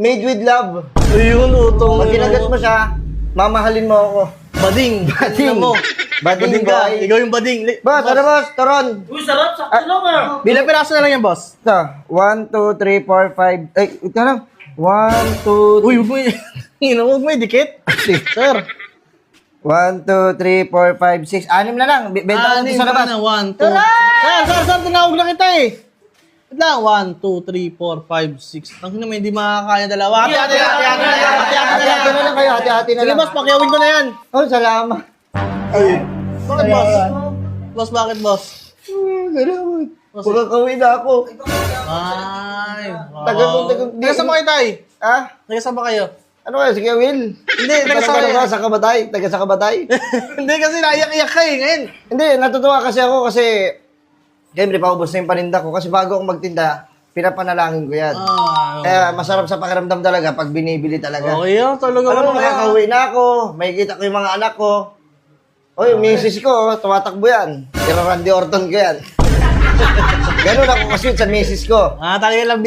Made with love. Ayun, utong. Pag kinagat mo siya, mamahalin mo ako. Bading. Bading. Mo. Bading ka. boy. Ikaw yung bading. Boss, ano boss? Toron. Uy, sarap. Sakto lang ah. Bilang piraso na lang yan, boss. Ito. 1, 2, 3, 4, 5. Ay, ito lang. 1, 2, Uy, huwag mo huwag mo dikit. Sir. 1, 2, 3, 4, 5, 6. 6 na lang. Benta ko dito sa labas. 1, 2. Sir, tinawag na kita eh. Wait lang, 1, 2, 3, 4, 5, 6. Ang naman, hindi makakaya dalawa. Hati-hati Hati-hati na lang kayo. Hati-hati na Sige, lang. boss, pakyawin ko na yan. Oh, salamat. Bakit, boss? Boss, bakit, boss? Salamat. Pagkakawin na ako. Ay. Tagal. Taga-saan ba kayo, tay? Ha? Taga-saan ba kayo? Ano kayo? Sige, Will. Hindi, taga-saan Taga kayo. sa Kabatay? Taga sa Kabatay? Hindi, kasi naiyak-iyak ka eh, ngayon. Hindi, natutuwa kasi ako kasi siyempre, paubos na yung paninda ko kasi bago ako magtinda, pinapanalangin ko yan. Kaya masarap sa pakiramdam talaga pag binibili talaga. Okay yan, talaga. Alam mo, makakauwi na ako, makikita ko yung mga anak ko. O, yung misis ko, tumatakbo yan. Tira Randy Orton ko yan. Ganun ako kasi sa misis ko. Talaga lang,